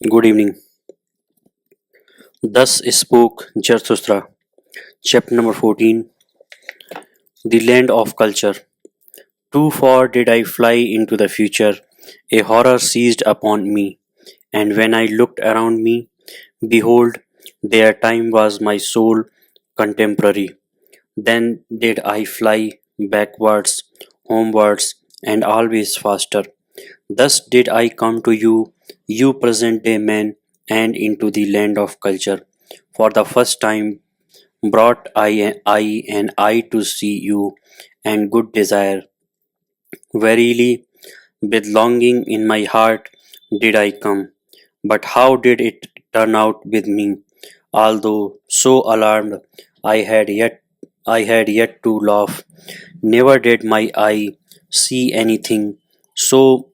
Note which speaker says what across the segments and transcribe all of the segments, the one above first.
Speaker 1: Good evening. Thus spoke Zarathustra, chapter number 14, The Land of Culture. Too far did I fly into the future, a horror seized upon me, and when I looked around me, behold, there time was my sole contemporary. Then did I fly backwards, homewards, and always faster. Thus did I come to you, you present day men, and into the land of culture. For the first time brought I and I to see you, and good desire. Verily, with longing in my heart did I come. But how did it turn out with me? Although so alarmed, I had yet I had yet to laugh. Never did my eye see anything so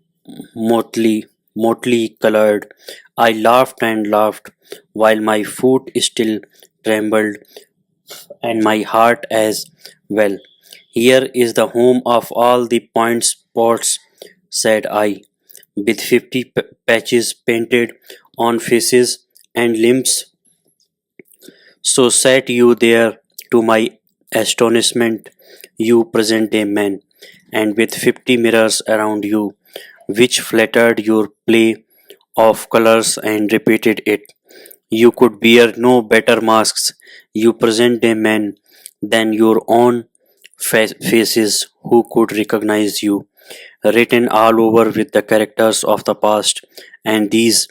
Speaker 1: motley colored. I laughed and laughed while my foot still trembled and my heart as well. Here is the home of all the point spots, said I, with 50 patches painted on faces and limbs. So sat you there to my astonishment, you present day man, and with 50 mirrors around you, which flattered your play of colors and repeated it. You could wear no better masks, you present day men, than your own faces who could recognize you, written all over with the characters of the past, and these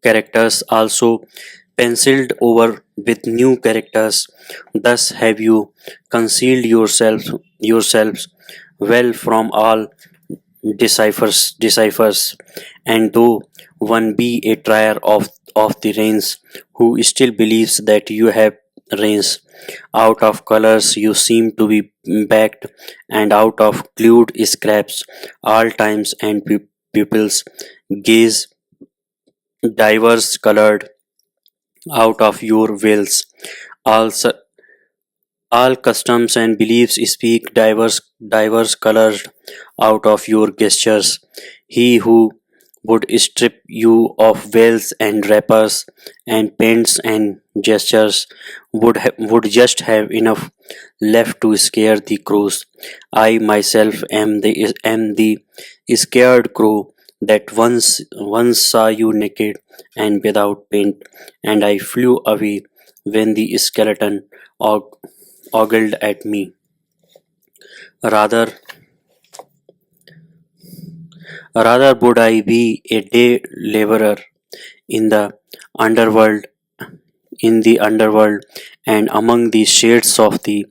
Speaker 1: characters also penciled over with new characters. Thus have you concealed yourselves well from all deciphers, and though one be a trier of the reins who still believes that you have reins, out of colors you seem to be backed, and out of glued scraps all times and pupils gaze diverse colored out of your wills. All, all customs and beliefs speak diverse colors out of your gestures. He who would strip you of veils and wrappers and paints and gestures would just have enough left to scare the crows. I myself am the scared crow that once saw you naked and without paint, and I flew away when the skeleton og- ogled at me. Rather, rather would I be a day laborer in the underworld, and among the shades of the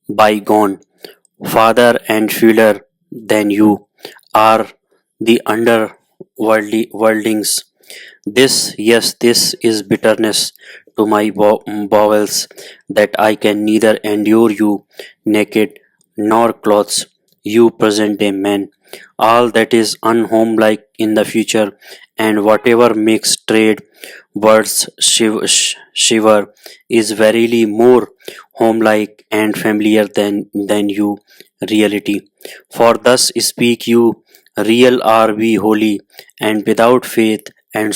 Speaker 1: bygone. Farther and fuller than you are the underworldlings. This is bitterness to my bowels, that I can neither endure you naked nor clothes, you present day man. All that is unhomelike in the future, and whatever makes trade words shiver is verily more homelike and familiar than you reality. For thus speak you, real are we holy, and without faith and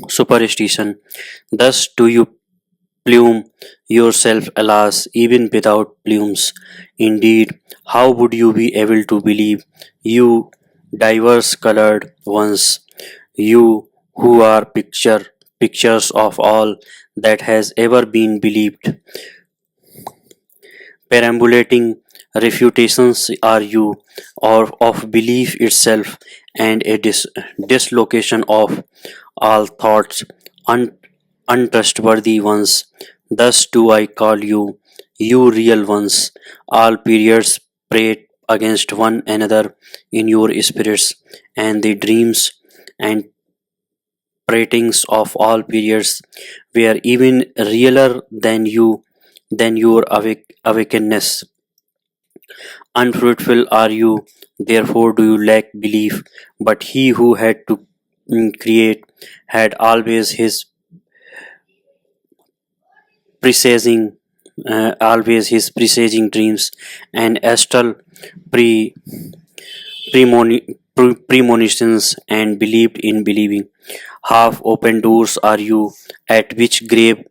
Speaker 1: superstition. Thus do you plume yourself, alas, even without plumes. Indeed, how would you be able to believe, you diverse colored ones, you who are pictures of all that has ever been believed? Perambulating refutations are you, or of belief itself, and a dislocation of all thoughts, un- untrustworthy ones. Thus do I call you, you real ones. All periods prate against one another in your spirits, and the dreams and pratings of all periods were even realer than your awakeness. Unfruitful are you, therefore do you lack belief. But he who had to create had presaging always his presaging dreams and astral pre premonitions and believed in believing. Half open doors are you, at which grave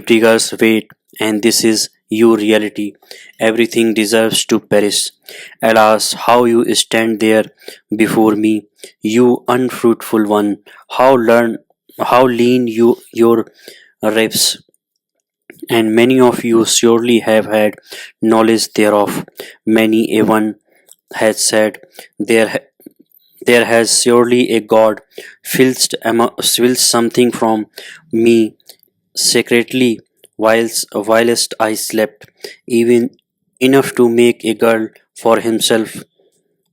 Speaker 1: diggers wait, and this is your reality. Everything deserves to perish. Alas, how you stand there before me, you unfruitful one! How lean your ribs, and many of you surely have had knowledge thereof. Many a one has said, There there has surely a God filched something from me secretly whilst I slept, even enough to make a girl for himself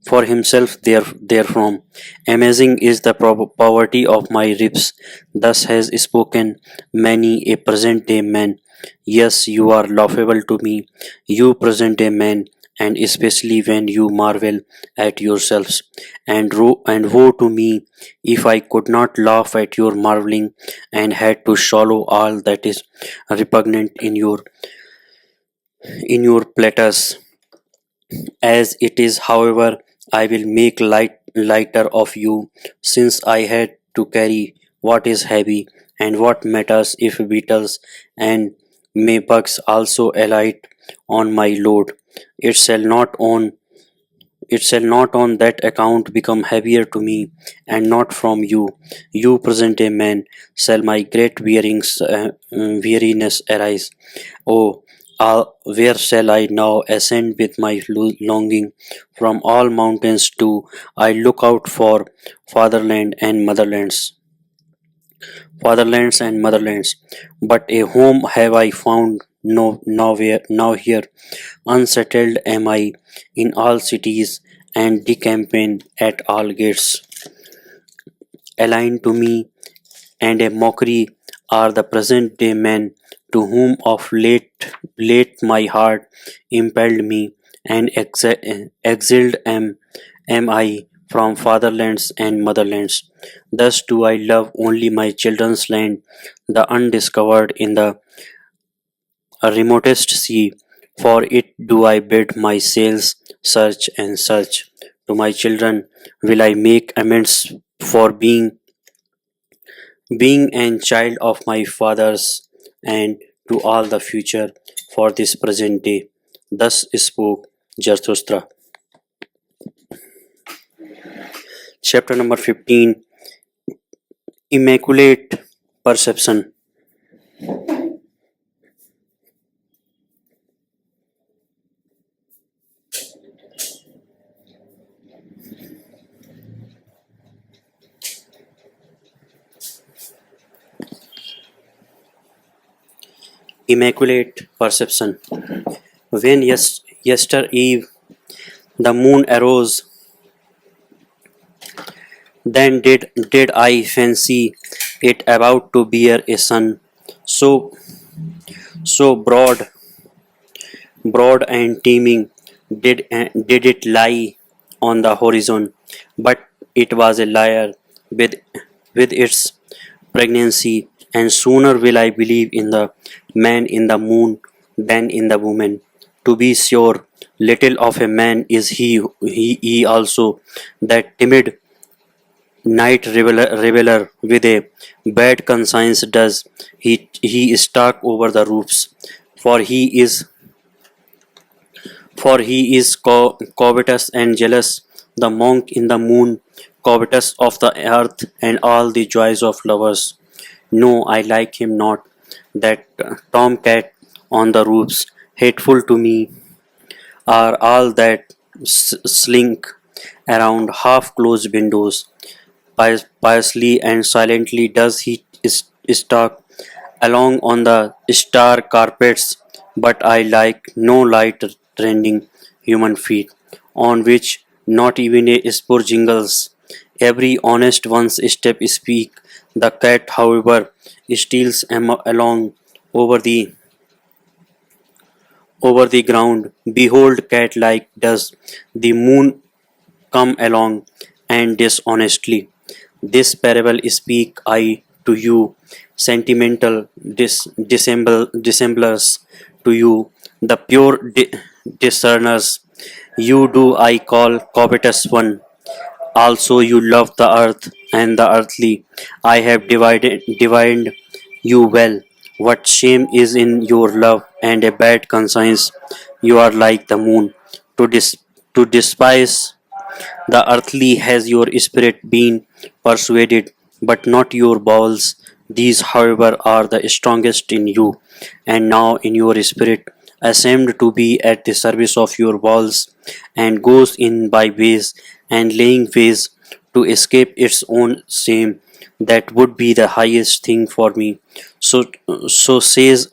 Speaker 1: therefrom. Amazing is the poverty of my ribs. Thus has spoken many a present day man. Yes, you are laughable to me, you present day man, and especially when you marvel at yourselves. And woe to me if I could not laugh at your marveling and had to swallow all that is repugnant in your platters. As it is, however, I will make lighter of you, since I had to carry what is heavy, and what matters if beetles and may bugs also alight on my load. It shall not on it shall not on that account become heavier to me, and not from you. You present a man, shall my great weariness arise. Oh, where shall I now ascend with my longing? From all mountains too I look out for fatherland and motherlands, fatherlands and motherlands. But a home have I found no nowhere now here. Unsettled am I in all cities and decamping at all gates. Aligned to me and a mockery are the present day men to whom of late my heart impelled me, and exiled am I from fatherlands and motherlands. Thus do I love only my children's land, the undiscovered in the remotest sea. For it do I bid my sails search and search. To my children will I make amends for being an child of my fathers, and to all the future for this present day. Thus spoke Zarathustra. Chapter number 15. Immaculate Perception. Immaculate Perception. When yester eve the moon arose, then did I fancy it about to bear a sun, so broad and teeming did it lie on the horizon, but it was a liar with its pregnancy, and sooner will I believe in the man in the moon than in the woman. To be sure, little of a man is he also, that timid night reveler with a bad conscience does he stalk over the roofs, for he is covetous and jealous, the monk in the moon, covetous of the earth and all the joys of lovers. No, I like him not, that tomcat on the roofs. Hateful to me are all that slink around half closed windows. Piously and silently does he stalk along on the star carpets, but I like no light trending human feet, on which not even a spur jingles. Every honest one's step speak. The cat, however, steals along over the ground. Behold, cat like does the moon come along, and dishonestly. This parable speak I to you, sentimental dissemblers, to you, the pure discerners. You do I call covetous one. Also you love the earth and the earthly. I have divined you well. What shame is in your love and a bad conscience. You are like the moon. To to despise the earthly has your spirit been persuaded, but not your bowels. These, however, are the strongest in you, and now in your spirit, ashamed to be at the service of your bowels, and goes in by ways and laying ways to escape its own shame. That would be the highest thing for me. So, so says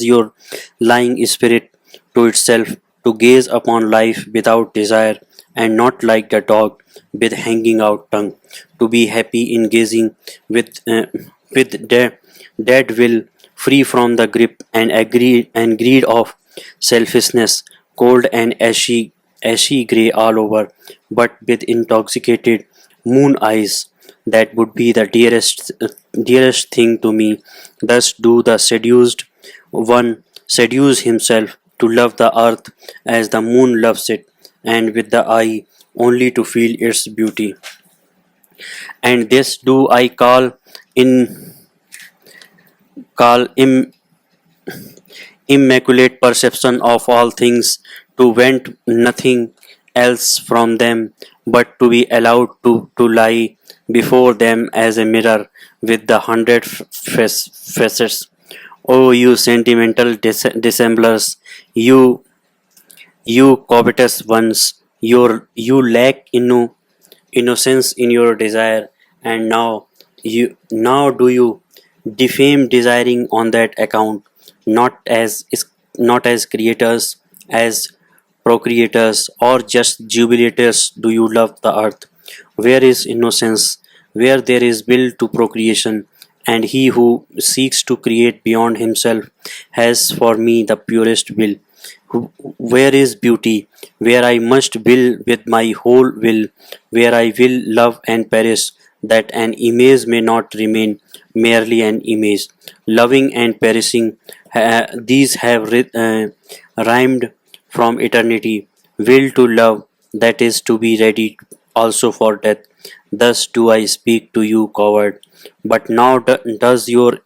Speaker 1: your lying spirit to itself, to gaze upon life without desire, and not like the dog with hanging out tongue, to be happy in gazing with dead will, free from the grip and greed of selfishness, cold and ashy grey all over, but with intoxicated moon eyes. That would be the dearest thing to me. Thus do the seduced one seduce himself to love the earth as the moon loves it, and with the eye only to feel its beauty. And this do I in call immaculate perception of all things, to want nothing else from them, but to be allowed to lie before them as a mirror with the hundred facets. Oh, you sentimental dissemblers, you covetous ones, you lack innocence in your desire, and now do you defame desiring on that account, not not as creators, as procreators, or just jubilators do you love the earth. Where is innocence? Where there is will to procreation, and he who seeks to create beyond himself has for me the purest will. Where is beauty? Where I must will with my whole will, where I will love and perish, that an image may not remain merely an image. Loving and perishing, these have rhymed from eternity. Will to love, that is to be ready also for death. Thus do I speak to you, coward. But now does your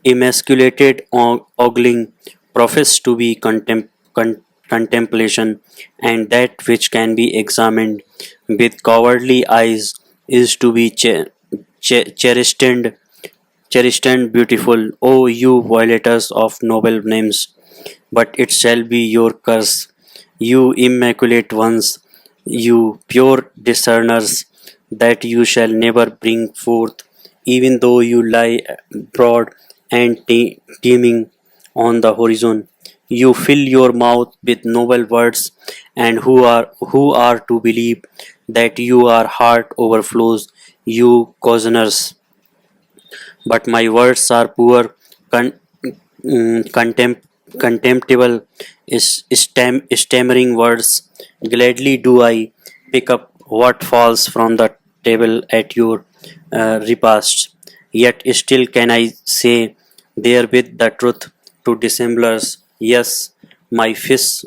Speaker 1: emasculated ogling profess to be contemplation, and that which can be examined with cowardly eyes is to be cherished and beautiful. O you violators of noble names, but it shall be your curse. You immaculate ones, you pure discerners, that you shall never bring forth, even though you lie broad and teeming on the horizon. You fill your mouth with noble words, and who are to believe that your heart overflows, you cozeners? But my words are poor, con- contemptible, stammering words. Gladly do I pick up what falls from the table at your repast. Yet still can I say therewith the truth to dissemblers. Yes, my fish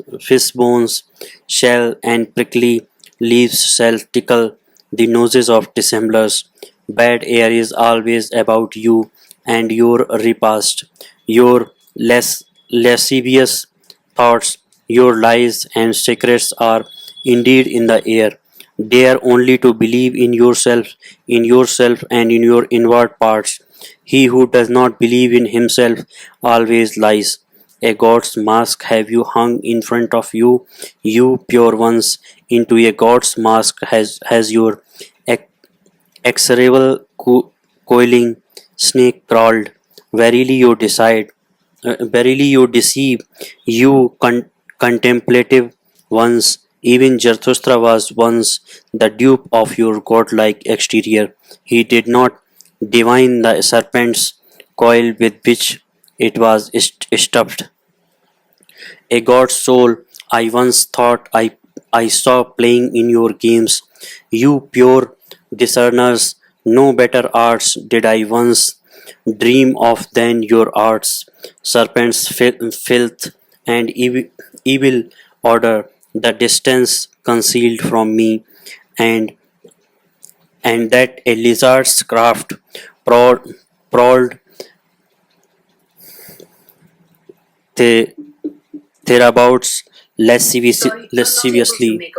Speaker 1: bones, shell and prickly leaves shall tickle the noses of dissemblers. Bad air is always about you and your repast, your lascivious thoughts, your lies and secrets are indeed in the air. Dare only to believe in yourself and in your inward parts. He who does not believe in himself always lies. A god's mask have you hung in front of you, you pure ones. Into a god's mask has your execrable coiling snake crawled. Verily you decide, verily you deceive, you contemplative ones. Even Zarathustra was once the dupe of your godlike exterior. He did not divine the serpent's coil with which it was stuffed. A god's soul I once thought I saw playing in your games. You pure discerners, no better arts did I once dream of than your arts. Serpents' filth and evil order, the distance concealed from me, and that a lizard's craft prowled, prowled the, thereabouts lasciviously, lasciviously,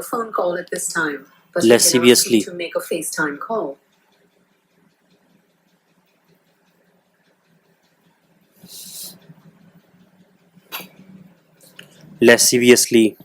Speaker 1: lasciviously.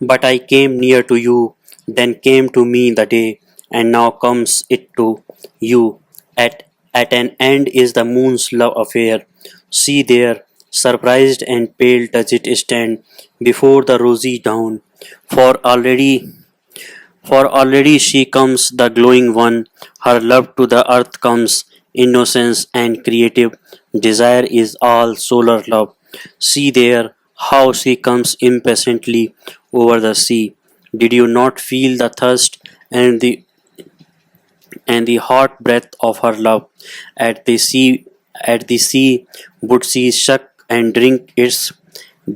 Speaker 1: But I came near to you, then came to me the day, and now comes it to you. At an end is the moon's love affair. See there, surprised and pale does it stand before the rosy dawn. For already for already she comes, the glowing one, her love to the earth comes, innocence and creative desire is all solar love. See there how she comes impatiently over the sea. Did you not feel the thirst and the hot breath of her love? At the sea at the sea would she suck and drink its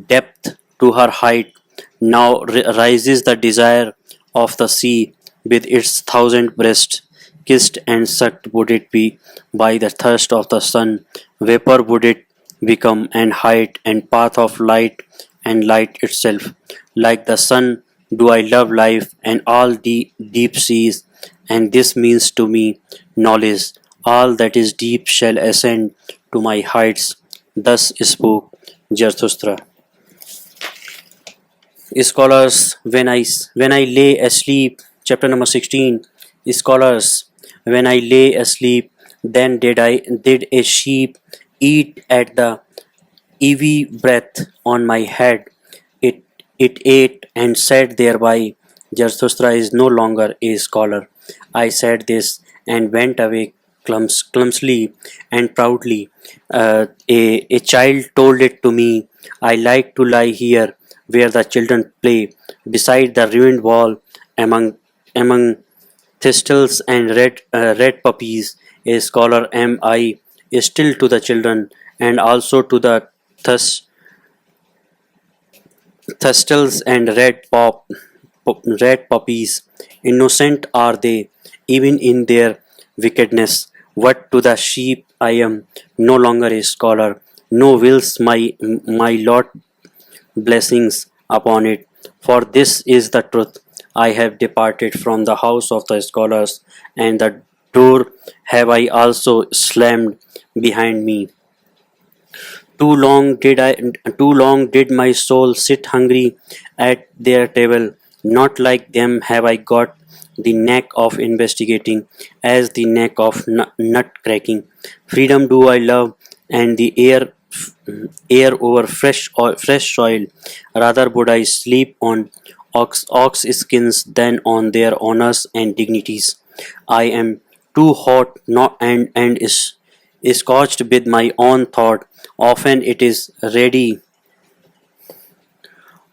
Speaker 1: depth to her height. Now rises the desire of the sea with its thousand breasts. Kissed and sucked would it be by the thirst of the sun. Vapor would it become, and height and path of light and light itself. Like the sun do I love life and all the deep seas, and this means to me knowledge. All that is deep shall ascend to my heights. Thus spoke Zarathustra. Scholars, when I lay asleep, chapter number 16. Scholars, when I lay asleep, then did a sheep eat at the ivy breath on my head. It it ate and said thereby, Zarathustra is no longer a scholar. I said this and went away clumsily and proudly. A child told it to me. I like to lie here where the children play, beside the ruined wall, among thistles and red poppies. A scholar am I still to the children, and also to the thus thistles and red poppies. Innocent are they, even in their wickedness. What to the sheep I am no longer a scholar. No wills my lot blessings upon it. For this is the truth. I have departed from the house of the scholars, and the door have I also slammed behind me. Too long did my soul sit hungry at their table. Not like them have I got the knack of investigating, as the knack of nut cracking. Freedom do I love, and the air over fresh soil. Rather would I sleep on ox skins than on their honors and dignities. I am too hot not and is scorched with my own thought. Often it is ready.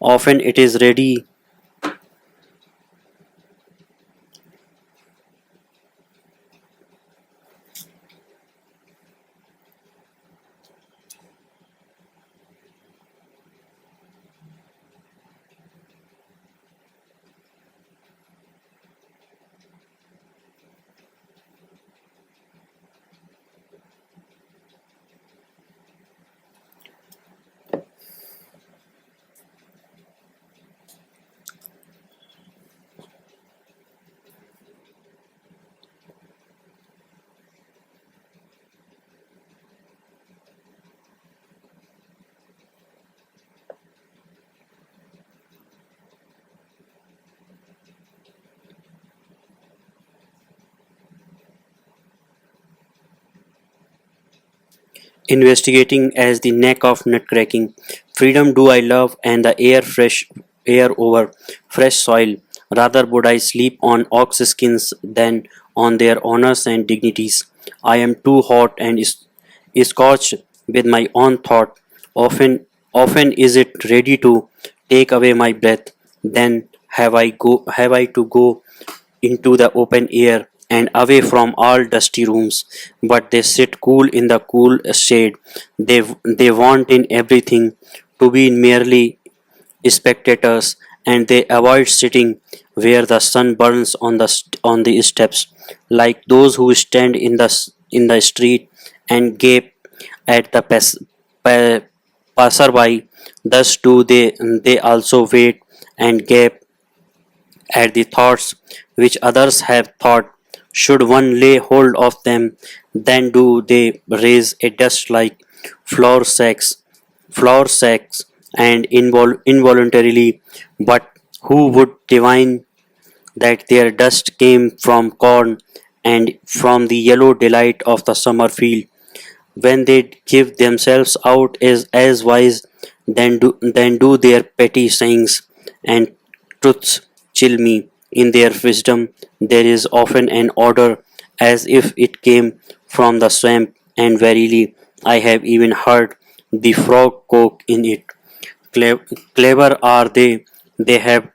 Speaker 1: Often it is ready. Investigating as the neck of nutcracking. Freedom do I love, and the air over fresh soil. Rather would I sleep on ox skins than on their honors and dignities. I am too hot and scorched with my own thought. Often is it ready to take away my breath. Then have I to go into the open air and away from all dusty rooms, but they sit cool in the cool shade. They want in everything to be merely spectators, and they avoid sitting where the sun burns on on the steps, like those who stand in in the street and gape at the pa- passerby. Thus do they also wait and gape at the thoughts which others have thought. Should one lay hold of them, then do they raise a dust like flour sacks, flour sacks, and involuntarily. But who would divine that their dust came from corn and from the yellow delight of the summer field? When they give themselves out as wise, then do their petty sayings and truths chill me. In their wisdom there is often an odor as if it came from the swamp, and verily I have even heard the frog croak in it. Clever are they have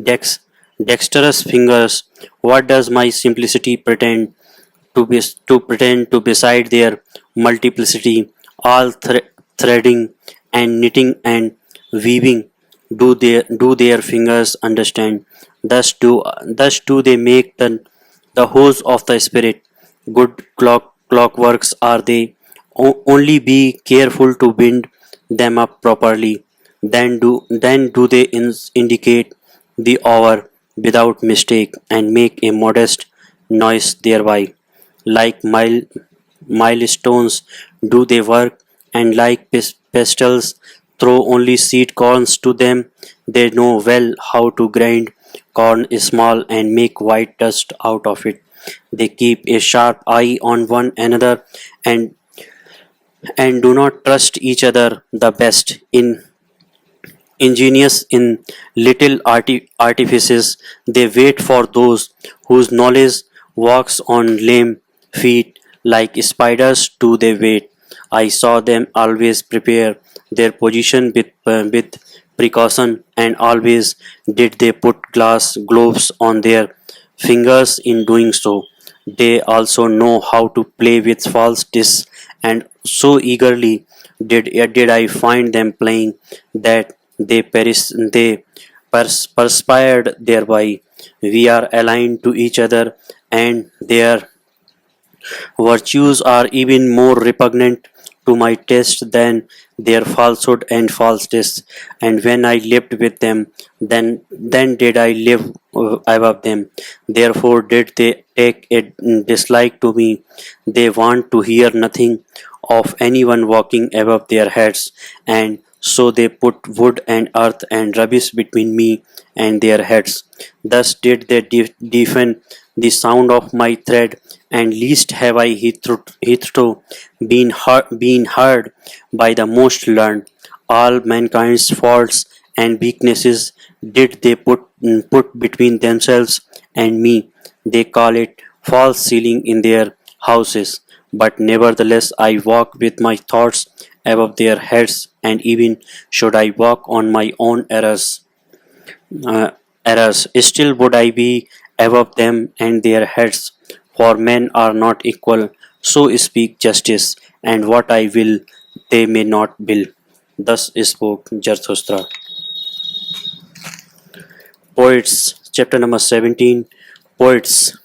Speaker 1: dex, dexterous fingers. What does my simplicity pretend? To pretend to beside their multiplicity, all threading and knitting and weaving, do their fingers understand? Thus do they make the hose of the spirit. Good clockworks are they. Only be careful to bind them up properly. Then do they indicate the hour without mistake and make a modest noise thereby. Like milestones do they work, and like pestles throw only seed corns to them. They know well how to grind corn small and make white dust out of it. They keep a sharp eye on one another and do not trust each other the best. Ingenious in little artifices, they wait for those whose knowledge walks on lame feet. Like spiders do they wait. I saw them always prepare their position with precaution, and always did they put glass gloves on their fingers in doing so. They also know how to play with false discs, and so eagerly did I find them playing that they perspired thereby. We are aligned to each other, and their virtues are even more repugnant to my taste than their falsehood and falseness. And when I lived with them, then did I live above them. Therefore did they take a dislike to me. They want to hear nothing of anyone walking above their heads, and so they put wood and earth and rubbish between me and their heads. Thus did they deafen the sound of my tread, and least have I hitherto been heard by the most learned. All mankind's faults and weaknesses did they put between themselves and me. They call it false ceiling in their houses, but nevertheless I walk with my thoughts above their heads, and even should I walk on my own uh, errors, still would I be above them and their heads, for men are not equal. So speak justice, and what I will they may not will. Thus spoke Zarathustra. Poets, chapter number 17. Poets.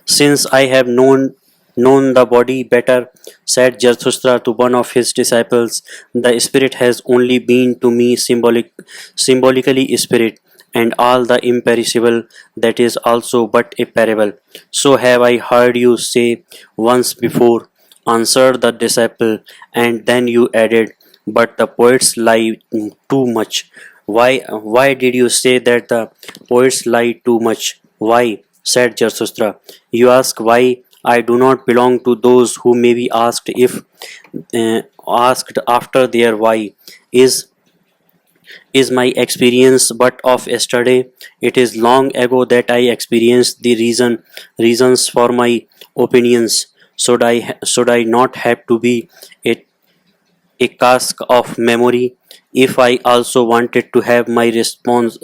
Speaker 1: Since I have known the body better, said Zarathustra to one of his disciples, the spirit has only been to me symbolically spirit, and all the imperishable that is also but a parable. So have I heard you say once before, answered the disciple, and then you added, but the poets lie too much. Why did you say that the poets lie too much? Why? Said Zarathustra. You ask why I do not belong to those who may be asked if asked after their why. Is my experience but of yesterday? It is long ago that I experienced the reasons for my opinions. Should I not have to be a, a cask of memory? if I also wanted to have my response,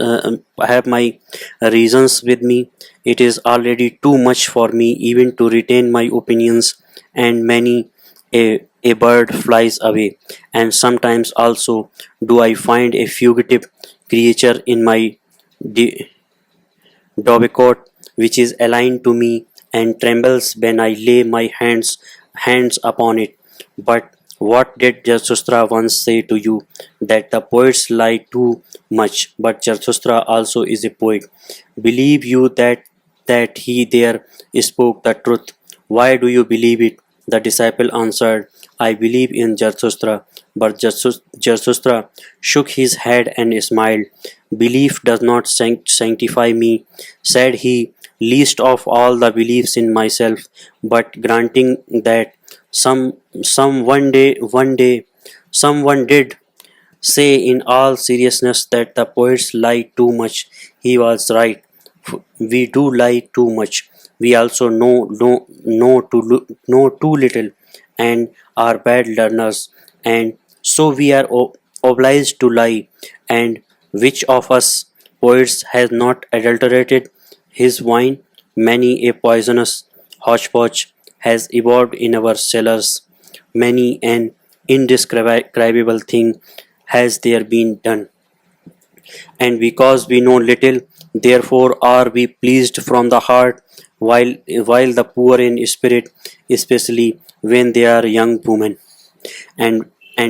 Speaker 1: have my reasons with me, it is already too much for me even to retain my opinions, and many a bird flies away, and sometimes also do I find a fugitive creature in my dovecote, which is aligned to me and trembles when I lay my hands upon it. But what did Zarathustra once say to you? That the poets lie too much, but Zarathustra also is a poet. Believe you that he there spoke the truth? Why do you believe it? The disciple answered, I believe in Zarathustra. But Zarathustra shook his head and smiled. Belief does not sanctify me, said he, least of all the beliefs in myself. But granting that some one day someone did say in all seriousness that the poets lie too much. He was right. We do lie too much. We also know too little and are bad learners, and so we are obliged to lie. And which of us poets has not adulterated his wine? Many a poisonous hodgepodge has evolved in our cellars. Many an indescribable thing has there been done. And because we know little, therefore are we pleased from the heart, while the poor in spirit, especially when they are young women. And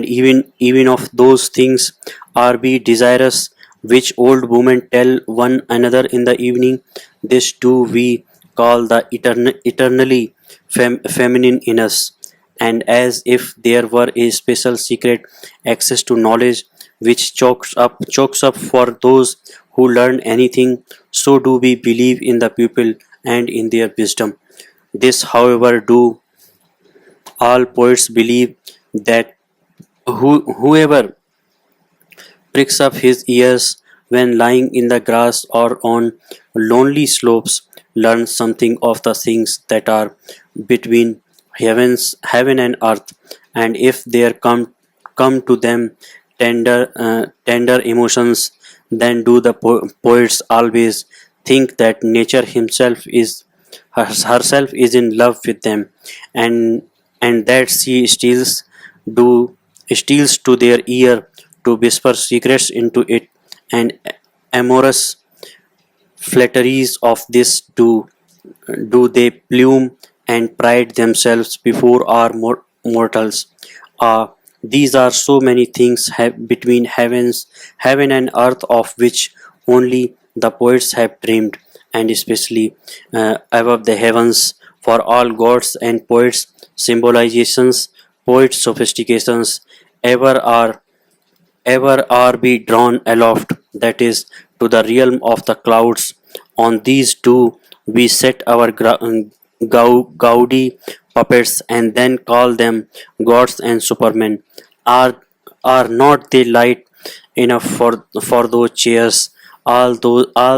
Speaker 1: even of those things are we desirous which old women tell one another in the evening. This too we call the eternally feminine in us, and as if there were a special secret access to knowledge which chokes up for those who learn anything, so do we believe in the people and in their wisdom. This however do all poets believe, that whoever pricks up his ears when lying in the grass or on lonely slopes learns something of the things that are between heaven and earth, and if there come to them tender emotions, then do the poets always think that nature himself is herself is in love with them, and and that she do steals to their ear to whisper secrets into it, and amorous flatteries of this do they plume and pride themselves before our mortals. Ah, these are so many things between heaven and earth, of which only the poets have dreamed, and especially above the heavens. For all gods and poets, symbolizations, poets' sophistications, ever are ever are be drawn aloft, that is, to the realm of the clouds. On these two we set our gaudy puppets, and then call them gods and supermen. Are are not they light enough for those chairs? All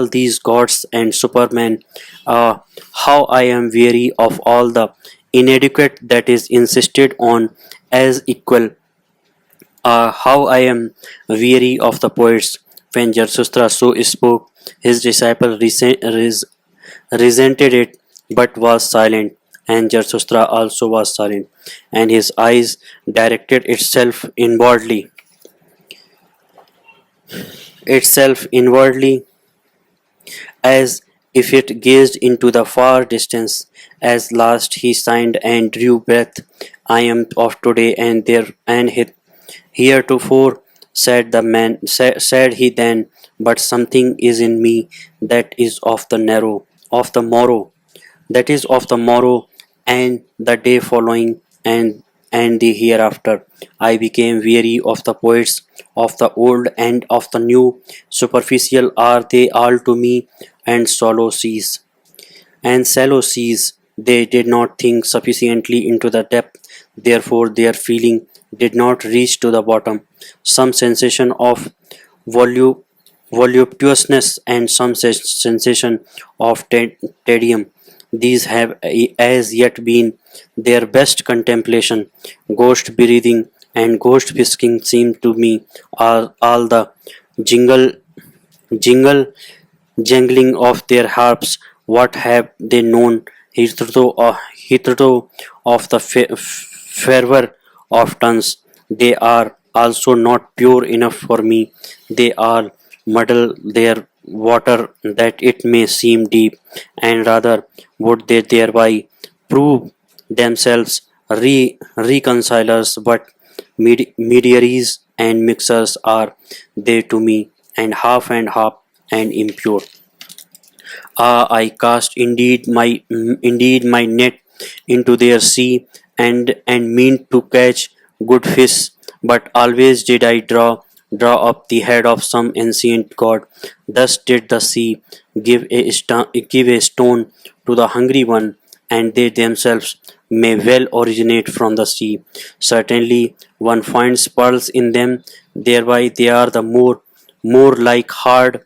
Speaker 1: these gods and supermen. How I am weary of all the inadequate that is insisted on as equal. How I am weary of the poets. When Zarathustra so spoke, his disciple resented it, but was silent, and Zarathustra also was silent, and his eyes directed itself inwardly, as if it gazed into the far distance. As last he signed and drew breath, I am of today and there and heretofore, said the man, said he then, but something is in me that is of the morrow, that is of the morrow, and the day following, and the hereafter. I became weary of the poets, of the old and of the new. Superficial are they all to me, and shallow seas. They did not think sufficiently into the depth, therefore their feeling did not reach to the bottom. Some sensation of volu- voluptuousness and some sensation of tedium. These have as yet been their best contemplation, ghost breathing and ghost whisking seemed to me all the jingle jingle jangling of their harps. What have they known hitherto of the fervor of tongues? They are also not pure enough for me. They all muddle their water that it may seem deep, and rather would they thereby prove themselves reconcilers, but mediaries and mixers are they to me, and half and impure. Ah, I cast indeed my net into their sea, and meant to catch good fish, but always did I draw up the head of some ancient god. Thus did the sea give a stone to the hungry one, and they themselves may well originate from the sea. Certainly one finds pearls in them, thereby they are the more like hard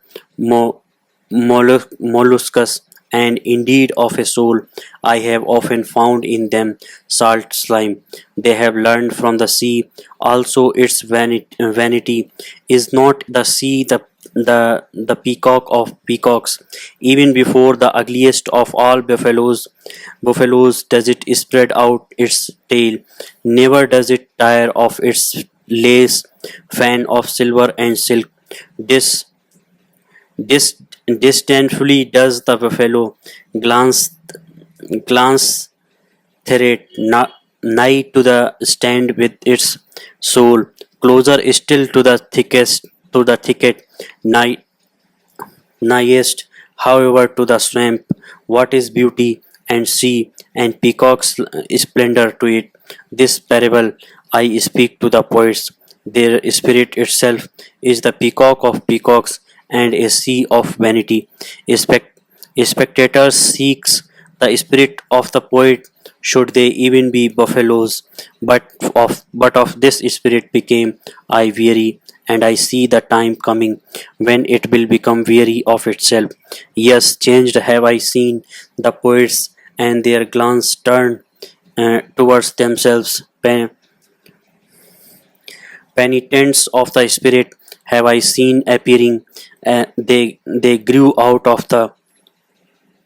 Speaker 1: molluscus, and indeed of a soul. I have often found in them salt slime. They have learned from the sea. Also, its vanity is not the sea, the peacock of peacocks. Even before the ugliest of all buffaloes does it spread out its tail. Never does it tire of its lace fan of silver and silk. This Disdainfully does the buffalo glance glance thereat, nigh to the stand with its soul closer still to the thicket, nigh nighest, however, to the swamp. What is beauty and sea and peacock's splendor to it? This parable I speak to the poets. Their spirit itself is the peacock of peacocks and a sea of vanity. Spect- Spectators seeks the spirit of the poet, should they even be buffaloes, but of this spirit became I weary, and I see the time coming when it will become weary of itself. Yes, changed have I seen the poets, and their glance turn towards themselves. Penitents of the spirit have I seen appearing. They grew out of the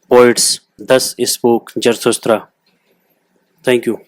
Speaker 1: poets. Thus spoke Zarathustra. Thank you.